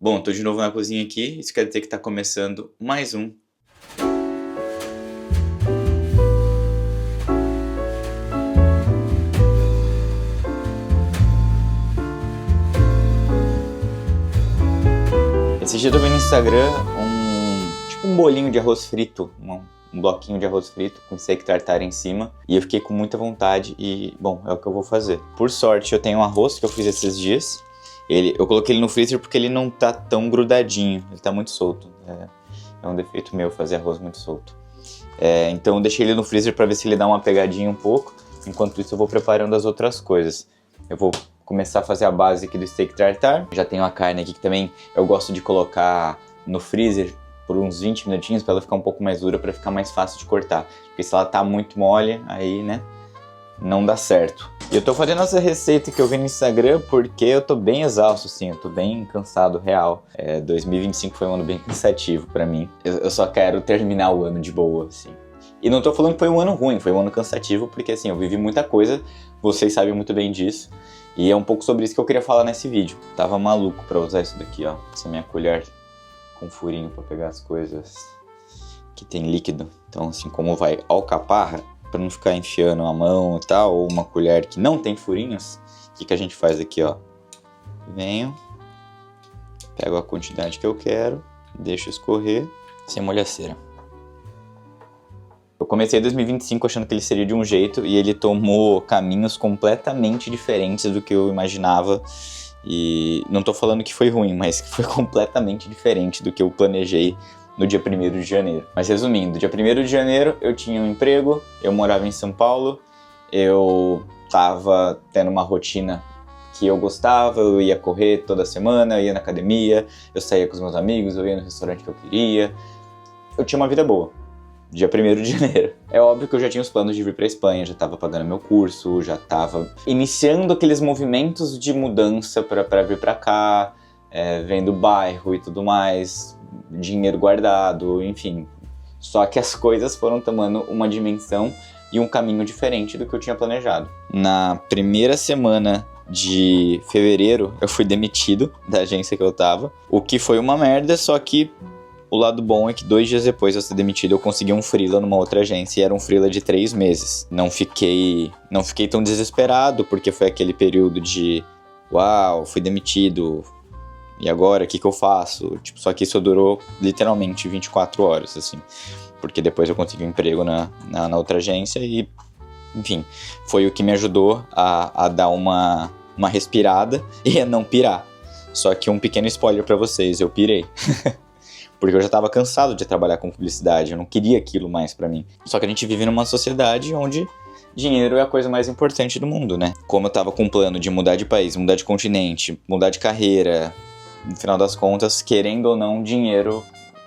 Bom, tô de novo na cozinha aqui, isso quer dizer que tá começando mais um. Esse dia eu tô vendo no Instagram um bolinho de arroz frito, um bloquinho de arroz frito com steak tartare em cima, e eu fiquei com muita vontade e, bom, é o que eu vou fazer. Por sorte, eu tenho um arroz que eu fiz esses dias. Eu coloquei ele no freezer porque ele não tá tão grudadinho, ele tá muito solto. É um defeito meu fazer arroz muito solto. Então eu deixei ele no freezer para ver se ele dá uma pegadinha um pouco. Enquanto isso eu vou preparando as outras coisas. Eu vou começar a fazer a base aqui do steak tartare. Já tenho a carne aqui que também eu gosto de colocar no freezer por uns 20 minutinhos para ela ficar um pouco mais dura, para ficar mais fácil de cortar. Porque se ela tá muito mole, aí, né, não dá certo. E eu tô fazendo essa receita que eu vi no Instagram porque eu tô bem exausto, assim, eu tô bem cansado, real. 2025 foi um ano bem cansativo pra mim. Eu só quero terminar o ano de boa, assim. E não tô falando que foi um ano ruim, foi um ano cansativo, porque assim, eu vivi muita coisa, vocês sabem muito bem disso. E é um pouco sobre isso que eu queria falar nesse vídeo. Tava maluco pra usar isso daqui, ó, essa minha colher com furinho pra pegar as coisas que tem líquido. Então, assim, como vai alcaparra, para não ficar enfiando a mão e tal, ou uma colher que não tem furinhos, o que a gente faz aqui, ó? Venho, pego a quantidade que eu quero, deixo escorrer, sem molhaceira. Eu comecei 2025 achando que ele seria de um jeito e ele tomou caminhos completamente diferentes do que eu imaginava. E não tô falando que foi ruim, mas que foi completamente diferente do que eu planejei no dia 1º de janeiro. Mas resumindo, dia 1º de janeiro eu tinha um emprego, eu morava em São Paulo, eu tava tendo uma rotina que eu gostava, eu ia correr toda semana, eu ia na academia, eu saía com os meus amigos, eu ia no restaurante que eu queria. Eu tinha uma vida boa, dia 1º de janeiro. É óbvio que eu já tinha os planos de vir pra Espanha, já tava pagando meu curso, já tava iniciando aqueles movimentos de mudança pra vir pra cá, vendo o bairro e tudo mais, dinheiro guardado, enfim. Só que as coisas foram tomando uma dimensão e um caminho diferente do que eu tinha planejado. Na primeira semana de fevereiro, eu fui demitido da agência que eu tava, o que foi uma merda, só que o lado bom é que 2 dias depois de eu ser demitido, eu consegui um freela numa outra agência e era um freela de 3 meses. Não fiquei tão desesperado, porque foi aquele período de uau, fui demitido, e agora, o que eu faço? Só que isso durou literalmente 24 horas, assim. Porque depois eu consegui um emprego na outra agência e, enfim, foi o que me ajudou a dar uma respirada e a não pirar. Só que um pequeno spoiler pra vocês, eu pirei. Porque eu já tava cansado de trabalhar com publicidade, eu não queria aquilo mais pra mim. Só que a gente vive numa sociedade onde dinheiro é a coisa mais importante do mundo, né? Como eu tava com um plano de mudar de país, mudar de continente, mudar de carreira, no final das contas, querendo ou não, dinheiro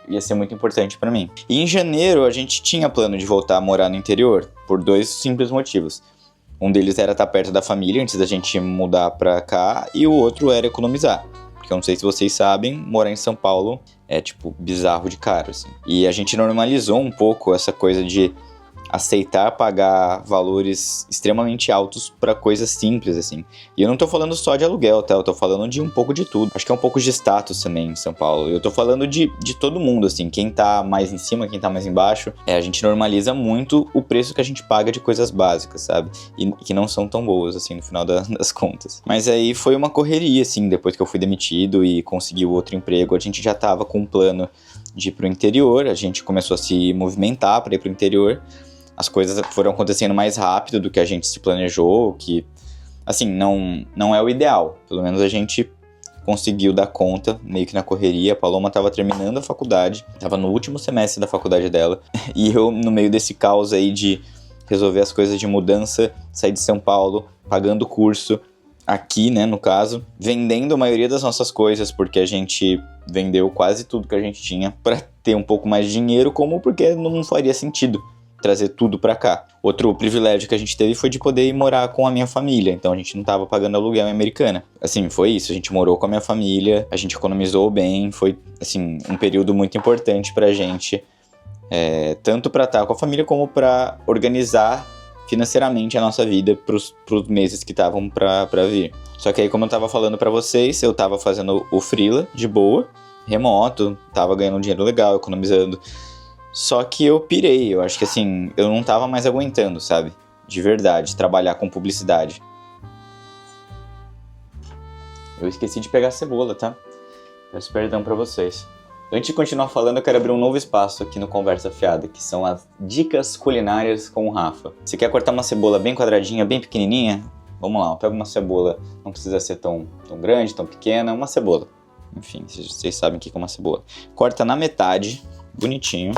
ia ser muito importante pra mim. E em janeiro a gente tinha plano de voltar a morar no interior, por 2 simples motivos. Um deles era estar perto da família antes da gente mudar pra cá, e o outro era economizar. Porque eu não sei se vocês sabem, morar em São Paulo é, bizarro de caro, assim. E a gente normalizou um pouco essa coisa de aceitar pagar valores extremamente altos para coisas simples, assim. E eu não tô falando só de aluguel, tá? Eu tô falando de um pouco de tudo. Acho que é um pouco de status também em São Paulo. Eu tô falando de todo mundo, assim. Quem tá mais em cima, quem tá mais embaixo. A gente normaliza muito o preço que a gente paga de coisas básicas, sabe? E que não são tão boas, assim, no final das contas. Mas aí foi uma correria, assim, depois que eu fui demitido e consegui o outro emprego. A gente já tava com um plano de ir pro interior. A gente começou a se movimentar para ir pro interior. As coisas foram acontecendo mais rápido do que a gente se planejou, que, assim, não é o ideal. Pelo menos a gente conseguiu dar conta, meio que na correria. A Paloma tava terminando a faculdade, tava no último semestre da faculdade dela, e eu, no meio desse caos aí de resolver as coisas de mudança, sair de São Paulo, pagando o curso, aqui, né, no caso, vendendo a maioria das nossas coisas, porque a gente vendeu quase tudo que a gente tinha pra ter um pouco mais de dinheiro, como porque não faria sentido trazer tudo pra cá. Outro privilégio que a gente teve foi de poder ir morar com a minha família, então a gente não tava pagando aluguel em Americana. Assim, foi isso, a gente morou com a minha família, a gente economizou bem, foi, assim, um período muito importante pra gente, tanto pra estar com a família como pra organizar financeiramente a nossa vida pros meses que estavam pra vir. Só que aí, como eu tava falando pra vocês, eu tava fazendo o freela de boa, remoto, tava ganhando um dinheiro legal, economizando. Só que eu pirei, eu acho que assim, eu não tava mais aguentando, sabe? De verdade, trabalhar com publicidade. Eu esqueci de pegar a cebola, tá? Peço perdão pra vocês. Antes de continuar falando, eu quero abrir um novo espaço aqui no Conversa Fiada, que são as dicas culinárias com o Rafa. Você quer cortar uma cebola bem quadradinha, bem pequenininha? Vamos lá, eu pego uma cebola, não precisa ser tão grande, tão pequena, uma cebola. Enfim, vocês sabem o que é uma cebola. Corta na metade, bonitinho.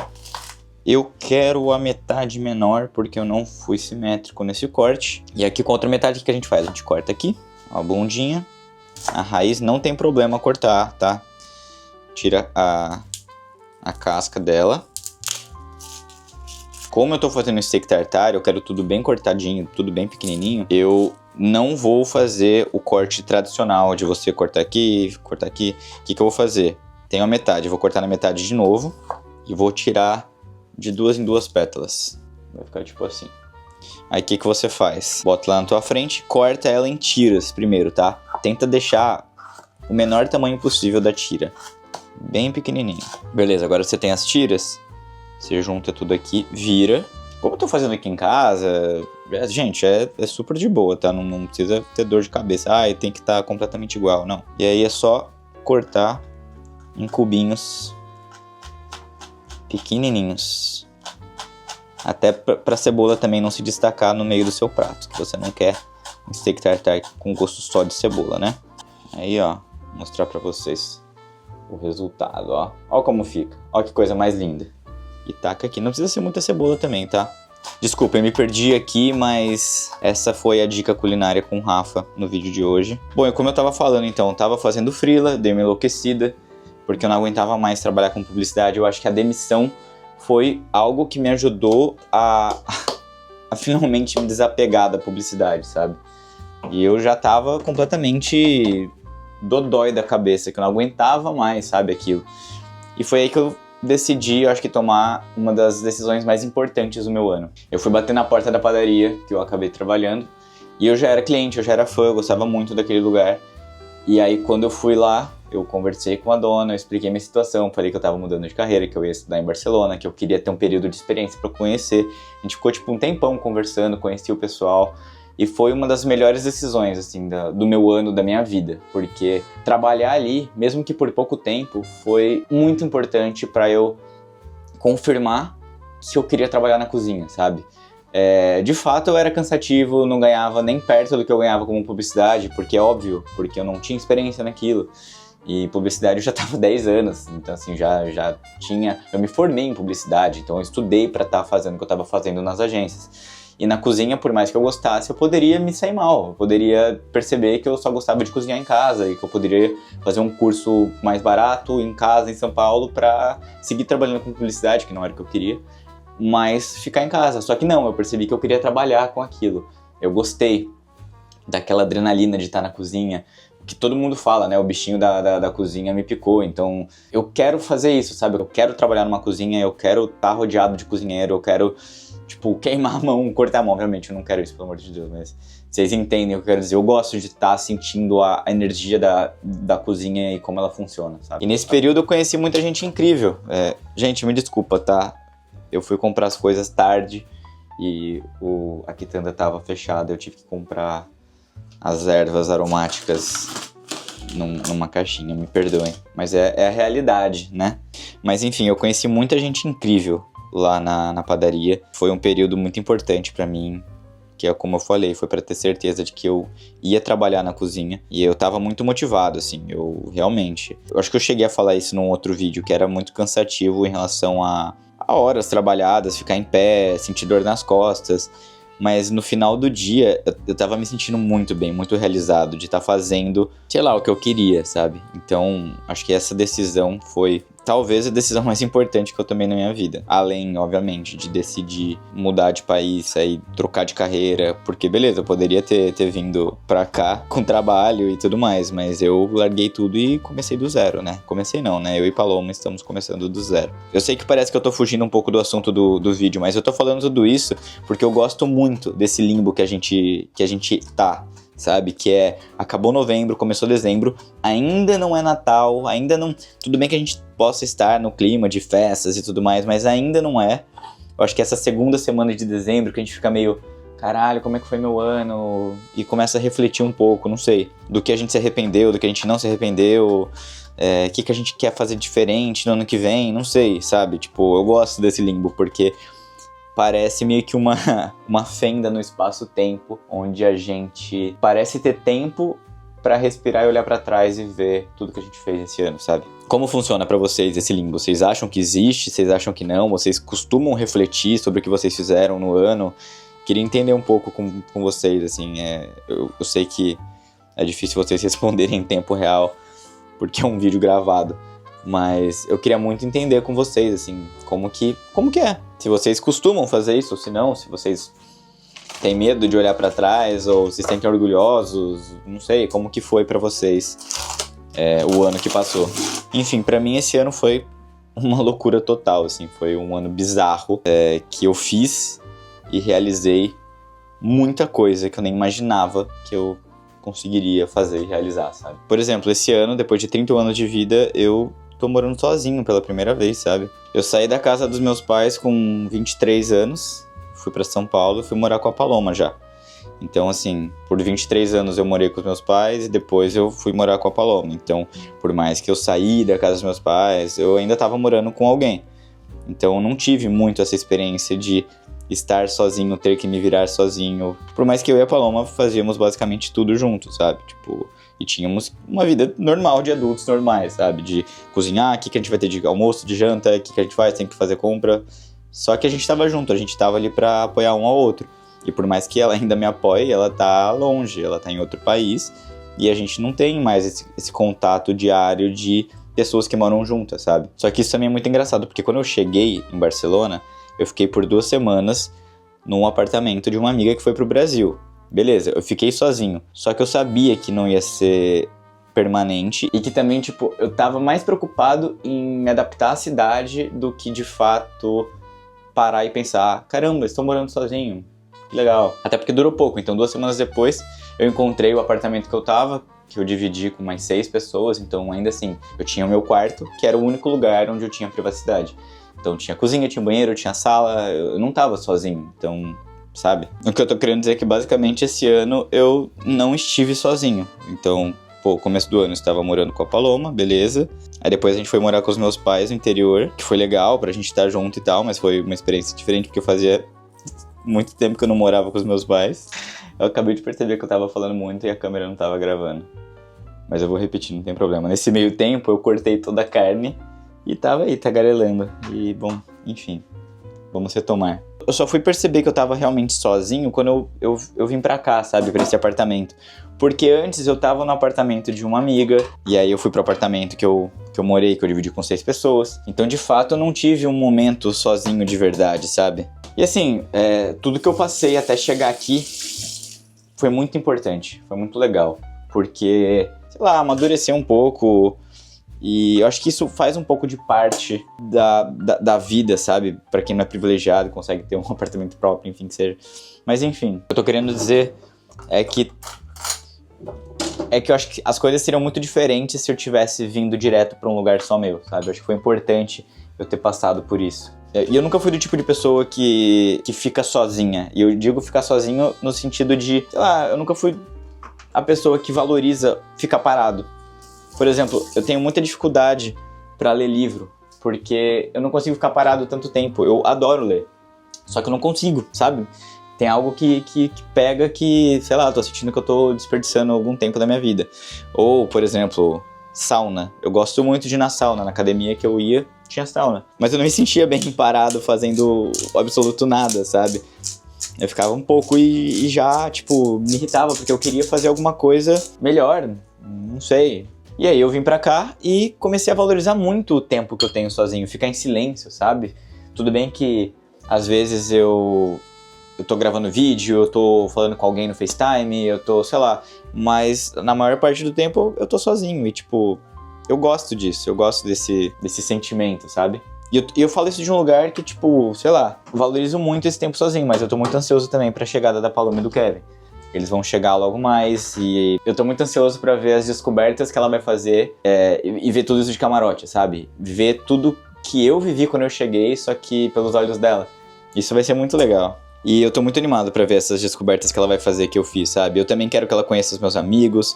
Eu quero a metade menor, porque eu não fui simétrico nesse corte. E aqui com a outra metade, o que a gente faz? A gente corta aqui, a bundinha. A raiz não tem problema cortar, tá? Tira a casca dela. Como eu tô fazendo steak tartar, eu quero tudo bem cortadinho, tudo bem pequenininho. Eu não vou fazer o corte tradicional de você cortar aqui, cortar aqui. O que eu vou fazer? Tenho a metade, eu vou cortar na metade de novo e vou tirar de 2 em 2 pétalas. Vai ficar tipo assim. Aí o que você faz? Bota lá na tua frente, corta ela em tiras primeiro, tá? Tenta deixar o menor tamanho possível da tira. Bem pequenininho. Beleza, agora você tem as tiras. Você junta tudo aqui, vira. Como eu tô fazendo aqui em casa, gente, é super de boa, tá? Não precisa ter dor de cabeça. Tem que estar completamente igual, não. E aí é só cortar em cubinhos pequenininhos. Até pra cebola também não se destacar no meio do seu prato. Que você não quer um steak tartar com gosto só de cebola, né? Aí, ó, vou mostrar pra vocês o resultado, ó. Ó como fica. Ó que coisa mais linda. E taca aqui. Não precisa ser muita cebola também, tá? Desculpa, eu me perdi aqui, mas essa foi a dica culinária com o Rafa no vídeo de hoje. Bom, como eu tava falando, então, eu tava fazendo freela, dei uma enlouquecida, porque eu não aguentava mais trabalhar com publicidade. Eu acho que a demissão foi algo que me ajudou a finalmente me desapegar da publicidade, sabe? E eu já tava completamente dodói da cabeça, que eu não aguentava mais, sabe, aquilo. E foi aí que eu decidi, eu acho que tomar uma das decisões mais importantes do meu ano. Eu fui bater na porta da padaria, que eu acabei trabalhando, e eu já era cliente, eu já era fã, eu gostava muito daquele lugar. E aí quando eu fui lá, eu conversei com a dona, eu expliquei minha situação, falei que eu tava mudando de carreira, que eu ia estudar em Barcelona, que eu queria ter um período de experiência pra conhecer. A gente ficou tipo um tempão conversando, conheci o pessoal. E foi uma das melhores decisões, assim, do meu ano, da minha vida. Porque trabalhar ali, mesmo que por pouco tempo, foi muito importante para eu confirmar que eu queria trabalhar na cozinha, sabe? De fato, eu era cansativo, não ganhava nem perto do que eu ganhava como publicidade, porque é óbvio, porque eu não tinha experiência naquilo. E publicidade eu já estava há 10 anos, então assim, já tinha... Eu me formei em publicidade, então eu estudei para estar fazendo o que eu estava fazendo nas agências. E na cozinha, por mais que eu gostasse, eu poderia me sair mal. Eu poderia perceber que eu só gostava de cozinhar em casa e que eu poderia fazer um curso mais barato em casa, em São Paulo, para seguir trabalhando com publicidade, que não era o que eu queria, mas ficar em casa. Só que não, eu percebi que eu queria trabalhar com aquilo. Eu gostei daquela adrenalina de estar na cozinha, que todo mundo fala, né? O bichinho da cozinha me picou. Então, eu quero fazer isso, sabe? Eu quero trabalhar numa cozinha, eu quero estar rodeado de cozinheiro, eu quero... Tipo, queimar a mão, cortar a mão. Obviamente, eu não quero isso, pelo amor de Deus, mas vocês entendem o que eu quero dizer. Eu gosto de estar sentindo a energia da cozinha e como ela funciona, sabe? E nesse período eu conheci muita gente incrível. Gente, me desculpa, tá? Eu fui comprar as coisas tarde e a quitanda tava fechada. Eu tive que comprar as ervas aromáticas numa caixinha, me perdoem. Mas é a realidade, né? Mas enfim, eu conheci muita gente incrível lá na padaria. Foi um período muito importante pra mim, que é como eu falei, foi pra ter certeza de que eu ia trabalhar na cozinha, e eu tava muito motivado, assim, eu acho que eu cheguei a falar isso num outro vídeo, que era muito cansativo em relação a horas trabalhadas, ficar em pé, sentir dor nas costas, mas no final do dia eu tava me sentindo muito bem, muito realizado de estar fazendo, sei lá, o que eu queria, sabe? Então, acho que essa decisão foi talvez a decisão mais importante que eu tomei na minha vida. Além, obviamente, de decidir mudar de país, sair, trocar de carreira. Porque, beleza, eu poderia ter vindo pra cá com trabalho e tudo mais. Mas eu larguei tudo e comecei do zero, né? Comecei não, né? Eu e Paloma estamos começando do zero. Eu sei que parece que eu tô fugindo um pouco do assunto do vídeo, mas eu tô falando tudo isso porque eu gosto muito desse limbo que a gente tá, sabe? Que é, acabou novembro, começou dezembro, ainda não é Natal, ainda não... Tudo bem que a gente possa estar no clima de festas e tudo mais, mas ainda não é. Eu acho que essa segunda semana de dezembro que a gente fica meio... Caralho, como é que foi meu ano? E começa a refletir um pouco, não sei, do que a gente se arrependeu, do que a gente não se arrependeu, o que a gente quer fazer diferente no ano que vem, não sei, sabe? Tipo, eu gosto desse limbo, porque... Parece meio que uma fenda no espaço-tempo, onde a gente parece ter tempo pra respirar e olhar pra trás e ver tudo que a gente fez esse ano, sabe? Como funciona pra vocês esse limbo? Vocês acham que existe? Vocês acham que não? Vocês costumam refletir sobre o que vocês fizeram no ano? Queria entender um pouco com vocês, assim. Eu sei que é difícil vocês responderem em tempo real, porque é um vídeo gravado. Mas eu queria muito entender com vocês, assim, como que é. Se vocês costumam fazer isso, ou se não, se vocês têm medo de olhar pra trás, ou se sentem orgulhosos, não sei, como que foi pra vocês o ano que passou. Enfim, pra mim esse ano foi uma loucura total, assim, foi um ano bizarro, que eu fiz e realizei muita coisa que eu nem imaginava que eu conseguiria fazer e realizar, sabe? Por exemplo, esse ano, depois de 30 anos de vida, eu tô morando sozinho pela primeira vez, sabe? Eu saí da casa dos meus pais com 23 anos, fui pra São Paulo e fui morar com a Paloma já. Então, assim, por 23 anos eu morei com os meus pais e depois eu fui morar com a Paloma. Então, por mais que eu saí da casa dos meus pais, eu ainda tava morando com alguém. Então, eu não tive muito essa experiência de estar sozinho, ter que me virar sozinho. Por mais que eu e a Paloma fazíamos basicamente tudo junto, sabe? Tipo... E tínhamos uma vida normal de adultos normais, sabe? De cozinhar, o que a gente vai ter de almoço, de janta, o que a gente faz, tem que fazer compra. Só que a gente tava junto, a gente tava ali pra apoiar um ao outro. E por mais que ela ainda me apoie, ela tá longe, ela tá em outro país. E a gente não tem mais esse contato diário de pessoas que moram juntas, sabe? Só que isso também é muito engraçado, porque quando eu cheguei em Barcelona, eu fiquei por 2 semanas num apartamento de uma amiga que foi pro Brasil. Beleza, eu fiquei sozinho. Só que eu sabia que não ia ser permanente e que também, tipo, eu tava mais preocupado em me adaptar à cidade do que, de fato, parar e pensar, caramba, estou morando sozinho, que legal. Até porque durou pouco, então 2 semanas depois eu encontrei o apartamento que eu tava, que eu dividi com mais 6 pessoas, então ainda assim, eu tinha o meu quarto, que era o único lugar onde eu tinha privacidade. Então tinha cozinha, tinha banheiro, tinha sala, eu não tava sozinho, então... Sabe? O que eu tô querendo dizer é que basicamente esse ano eu não estive sozinho. Então, começo do ano eu estava morando com a Paloma, beleza. Aí depois a gente foi morar com os meus pais no interior, que foi legal pra gente estar junto e tal, mas foi uma experiência diferente porque eu fazia muito tempo que eu não morava com os meus pais. Eu acabei de perceber que eu tava falando muito e a câmera não tava gravando. Mas eu vou repetir, não tem problema. Nesse meio tempo eu cortei toda a carne e tava aí tagarelando. E bom, enfim, vamos retomar. Eu só fui perceber que eu tava realmente sozinho quando eu vim pra cá, sabe? Pra esse apartamento. Porque antes eu tava no apartamento de uma amiga, e aí eu fui pro apartamento que eu morei, que eu dividi com 6 pessoas. Então, de fato, eu não tive um momento sozinho de verdade, sabe? E assim, tudo que eu passei até chegar aqui foi muito importante, foi muito legal. Porque, sei lá, amadurecer um pouco... E eu acho que isso faz um pouco de parte da vida, sabe? Pra quem não é privilegiado, consegue ter um apartamento próprio, enfim, que seja. Mas enfim, o que eu tô querendo dizer é que eu acho que as coisas seriam muito diferentes se eu tivesse vindo direto pra um lugar só meu, sabe? Eu acho que foi importante eu ter passado por isso. E eu nunca fui do tipo de pessoa que fica sozinha. E eu digo ficar sozinho no sentido de, sei lá, eu nunca fui a pessoa que valoriza ficar parado. Por exemplo, eu tenho muita dificuldade pra ler livro, porque eu não consigo ficar parado tanto tempo. Eu adoro ler, só que eu não consigo, sabe? Tem algo que pega que, sei lá, eu tô sentindo que eu tô desperdiçando algum tempo da minha vida. Ou, por exemplo, sauna. Eu gosto muito de ir na sauna. Na academia que eu ia, tinha sauna. Mas eu não me sentia bem parado fazendo absoluto nada, sabe? Eu ficava um pouco e já, tipo, me irritava, porque eu queria fazer alguma coisa melhor. Não sei... E aí eu vim pra cá e comecei a valorizar muito o tempo que eu tenho sozinho, ficar em silêncio, sabe? Tudo bem que às vezes eu tô gravando vídeo, eu tô falando com alguém no FaceTime, eu tô, sei lá, mas na maior parte do tempo eu tô sozinho e, tipo, eu gosto disso, eu gosto desse sentimento, sabe? E eu falo isso de um lugar que, tipo, sei lá, valorizo muito esse tempo sozinho, mas eu tô muito ansioso também pra chegada da Paloma e do Kevin. Eles vão chegar logo mais e eu tô muito ansioso pra ver as descobertas que ela vai fazer e ver tudo isso de camarote, sabe? Ver tudo que eu vivi quando eu cheguei, só que pelos olhos dela. Isso vai ser muito legal. E eu tô muito animado pra ver essas descobertas que ela vai fazer que eu fiz, sabe? Eu também quero que ela conheça os meus amigos,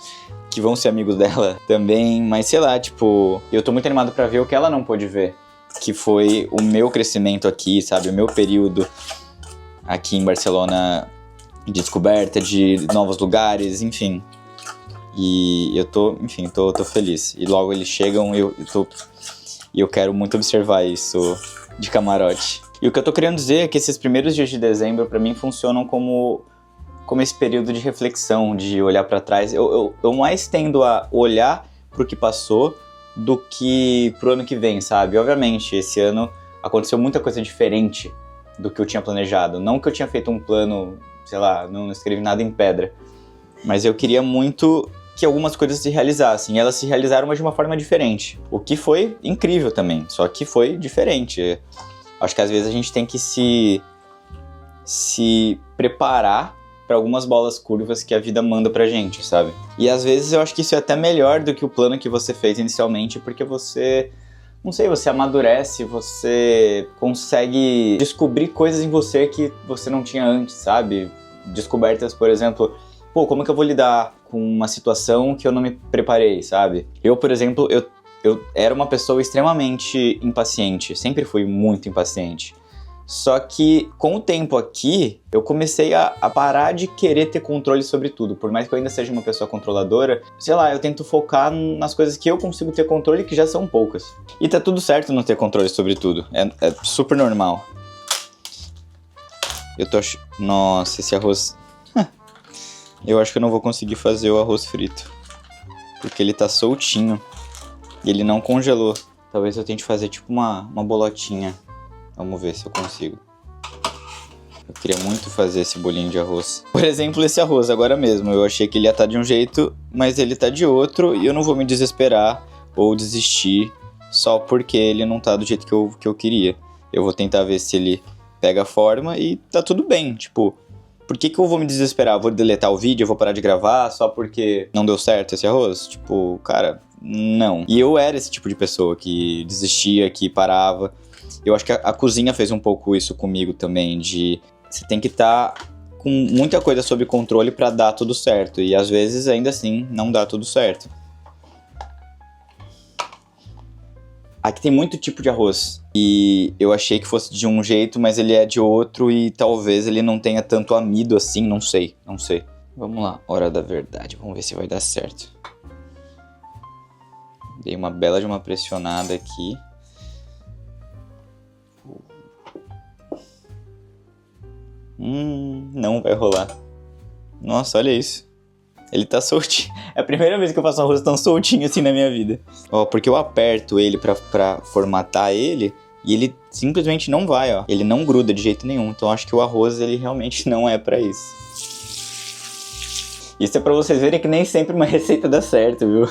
que vão ser amigos dela também, mas sei lá, tipo, eu tô muito animado pra ver o que ela não pôde ver, que foi o meu crescimento aqui, sabe? O meu período aqui em Barcelona de descoberta de novos lugares, enfim. E eu tô feliz. E logo eles chegam e eu quero muito observar isso de camarote. E o que eu tô querendo dizer é que esses primeiros dias de dezembro, pra mim, funcionam como esse período de reflexão, de olhar pra trás. Eu mais tendo a olhar pro que passou do que pro ano que vem, sabe? Obviamente, esse ano aconteceu muita coisa diferente do que eu tinha planejado. Não que eu tinha feito um plano, sei lá, não escrevi nada em pedra. Mas eu queria muito que algumas coisas se realizassem. E elas se realizaram, mas de uma forma diferente. O que foi incrível também, só que foi diferente. Acho que às vezes a gente tem que se preparar para algumas bolas curvas que a vida manda pra gente, sabe? E às vezes eu acho que isso é até melhor do que o plano que você fez inicialmente, porque você, não sei, você amadurece, você consegue descobrir coisas em você que você não tinha antes, sabe? Descobertas, por exemplo, pô, como que eu vou lidar com uma situação que eu não me preparei, sabe? Eu, por exemplo, eu era uma pessoa extremamente impaciente, sempre fui muito impaciente. Só que com o tempo aqui, eu comecei a parar de querer ter controle sobre tudo. Por mais que eu ainda seja uma pessoa controladora, sei lá, eu tento focar nas coisas que eu consigo ter controle, que já são poucas. E tá tudo certo não ter controle sobre tudo, é super normal. Nossa, esse arroz... Eu acho que eu não vou conseguir fazer o arroz frito, porque ele tá soltinho. E ele não congelou. Talvez eu tente fazer tipo uma bolotinha. Vamos ver se eu consigo. Eu queria muito fazer esse bolinho de arroz. Por exemplo, esse arroz agora mesmo. Eu achei que ele ia estar de um jeito, mas ele tá de outro. E eu não vou me desesperar ou desistir só porque ele não tá do jeito que eu queria. Eu vou tentar ver se ele pega a forma e tá tudo bem. Tipo, por que eu vou me desesperar? Eu vou deletar o vídeo, eu vou parar de gravar só porque não deu certo esse arroz? Tipo, cara... Não. E eu era esse tipo de pessoa que desistia, que parava. Eu acho que a cozinha fez um pouco isso comigo também, de você tem que estar com muita coisa sob controle pra dar tudo certo. E às vezes, ainda assim, não dá tudo certo. Aqui tem muito tipo de arroz. E eu achei que fosse de um jeito, mas ele é de outro e talvez ele não tenha tanto amido assim, não sei. Vamos lá, hora da verdade. Vamos ver se vai dar certo. Dei uma bela de uma pressionada aqui. Não vai rolar. Nossa, olha isso. Ele tá soltinho. É a primeira vez que eu faço um arroz tão soltinho assim na minha vida. Ó, porque eu aperto ele pra formatar ele e ele simplesmente não vai, ó. Ele não gruda de jeito nenhum. Então acho que o arroz, ele realmente não é pra isso. Isso é pra vocês verem que nem sempre uma receita dá certo, viu?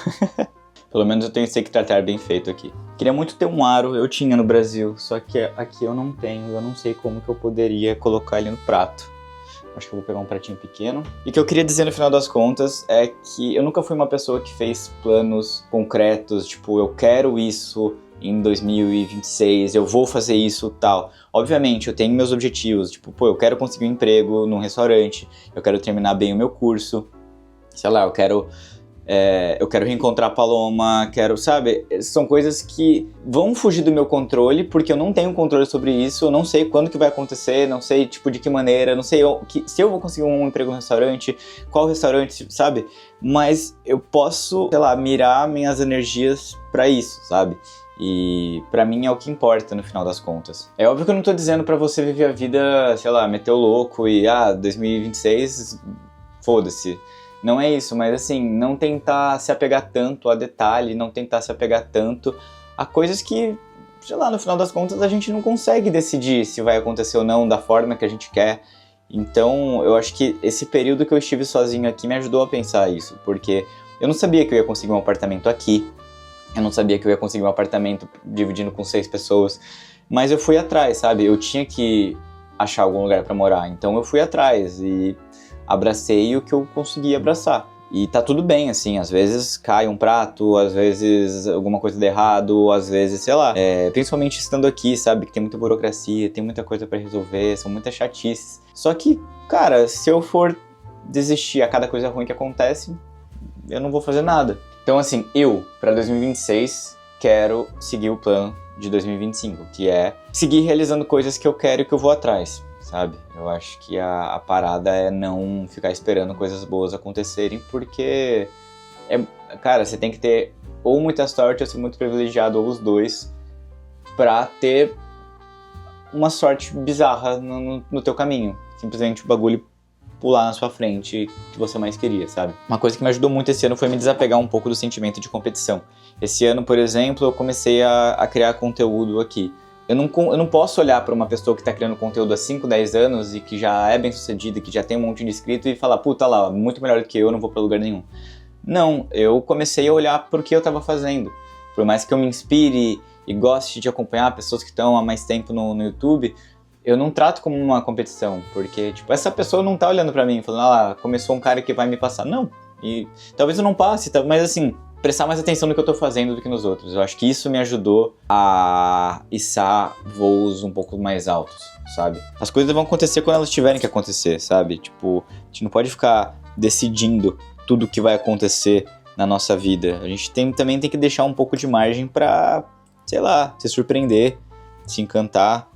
Pelo menos eu tenho esse que tratar bem feito aqui. Queria muito ter um aro, eu tinha no Brasil, só que aqui eu não tenho, eu não sei como que eu poderia colocar ele no prato. Acho que eu vou pegar um pratinho pequeno. E o que eu queria dizer no final das contas é que eu nunca fui uma pessoa que fez planos concretos, tipo, eu quero isso em 2026, eu vou fazer isso, tal. Obviamente, eu tenho meus objetivos, tipo, pô, eu quero conseguir um emprego num restaurante, eu quero terminar bem o meu curso, sei lá, eu quero reencontrar a Paloma, sabe? São coisas que vão fugir do meu controle, porque eu não tenho controle sobre isso, eu não sei quando que vai acontecer, não sei, tipo, de que maneira, não sei se eu vou conseguir um emprego no restaurante, qual restaurante, sabe? Mas eu posso, sei lá, mirar minhas energias pra isso, sabe? E pra mim é o que importa no final das contas. É óbvio que eu não tô dizendo pra você viver a vida, sei lá, meter o louco e, 2026, foda-se. Não é isso, mas assim, não tentar se apegar tanto a detalhe, não tentar se apegar tanto a coisas que, sei lá, no final das contas a gente não consegue decidir se vai acontecer ou não da forma que a gente quer. Então, eu acho que esse período que eu estive sozinho aqui me ajudou a pensar isso, porque eu não sabia que eu ia conseguir um apartamento aqui, eu não sabia que eu ia conseguir um apartamento dividindo com 6 pessoas, mas eu fui atrás, sabe? Eu tinha que achar algum lugar pra morar, então eu fui atrás e abracei o que eu consegui abraçar. E tá tudo bem, assim, às vezes cai um prato, às vezes alguma coisa dá errado, às vezes, sei lá. Principalmente estando aqui, sabe, que tem muita burocracia, tem muita coisa pra resolver, são muitas chatices. Só que, cara, se eu for desistir a cada coisa ruim que acontece, eu não vou fazer nada. Então, assim, eu, pra 2026, quero seguir o plano de 2025, que é seguir realizando coisas que eu quero e que eu vou atrás. Sabe? Eu acho que a parada é não ficar esperando coisas boas acontecerem, porque, cara, você tem que ter ou muita sorte ou ser muito privilegiado, ou os dois, pra ter uma sorte bizarra no teu caminho. Simplesmente o bagulho pular na sua frente que você mais queria, sabe? Uma coisa que me ajudou muito esse ano foi me desapegar um pouco do sentimento de competição. Esse ano, por exemplo, eu comecei a criar conteúdo aqui. Eu não posso olhar para uma pessoa que está criando conteúdo há 5, 10 anos e que já é bem sucedida, que já tem um monte de inscrito e falar, puta lá, muito melhor do que eu, não vou para lugar nenhum. Não, eu comecei a olhar para o que eu estava fazendo. Por mais que eu me inspire e goste de acompanhar pessoas que estão há mais tempo no YouTube, eu não trato como uma competição, porque tipo, essa pessoa não tá olhando para mim falando, começou um cara que vai me passar. Não, e talvez eu não passe, mas assim, prestar mais atenção no que eu tô fazendo do que nos outros. Eu acho que isso me ajudou a içar voos um pouco mais altos, sabe? As coisas vão acontecer quando elas tiverem que acontecer, sabe? Tipo, a gente não pode ficar decidindo tudo o que vai acontecer na nossa vida. A gente também tem que deixar um pouco de margem pra, sei lá, se surpreender, se encantar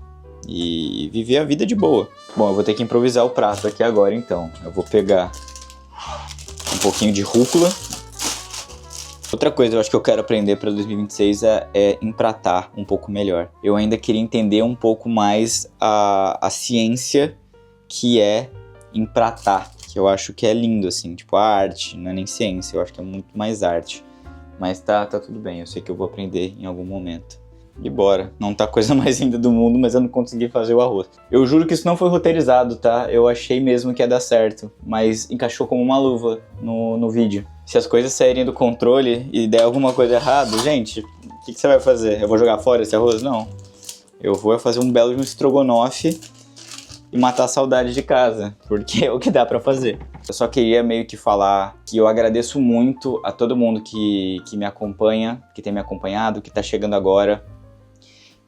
e viver a vida de boa. Bom, eu vou ter que improvisar o prato aqui agora, então. Eu vou pegar um pouquinho de rúcula. Outra coisa eu acho que eu quero aprender para 2026 é empratar um pouco melhor. Eu ainda queria entender um pouco mais a ciência que é empratar, que eu acho que é lindo, assim, tipo a arte, não é nem ciência, eu acho que é muito mais arte. Mas tá tudo bem, eu sei que eu vou aprender em algum momento. E bora, não tá a coisa mais linda do mundo, mas eu não consegui fazer o arroz. Eu juro que isso não foi roteirizado, tá? Eu achei mesmo que ia dar certo, mas encaixou como uma luva no vídeo. Se as coisas saírem do controle e der alguma coisa errada, gente, o que você vai fazer? Eu vou jogar fora esse arroz? Não. Eu vou fazer um belo de um estrogonofe e matar a saudade de casa, porque é o que dá pra fazer. Eu só queria meio que falar que eu agradeço muito a todo mundo que me acompanha, que tem me acompanhado, que tá chegando agora.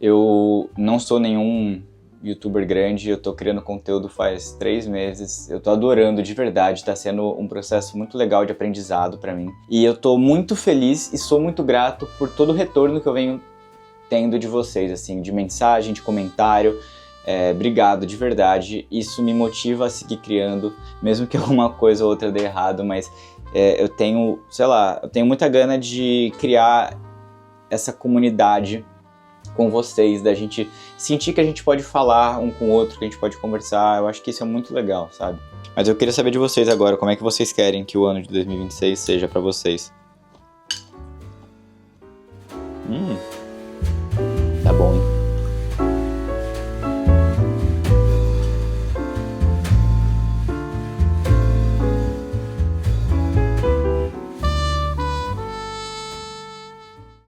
Eu não sou nenhum youtuber grande, eu tô criando conteúdo faz 3 meses, eu tô adorando de verdade, tá sendo um processo muito legal de aprendizado pra mim. E eu tô muito feliz e sou muito grato por todo o retorno que eu venho tendo de vocês, assim, de mensagem, de comentário. Obrigado, de verdade, isso me motiva a seguir criando, mesmo que alguma coisa ou outra dê errado, mas eu tenho, sei lá, eu tenho muita gana de criar essa comunidade com vocês, da gente sentir que a gente pode falar um com o outro, que a gente pode conversar. Eu acho que isso é muito legal, sabe? Mas eu queria saber de vocês agora, como é que vocês querem que o ano de 2026 seja pra vocês?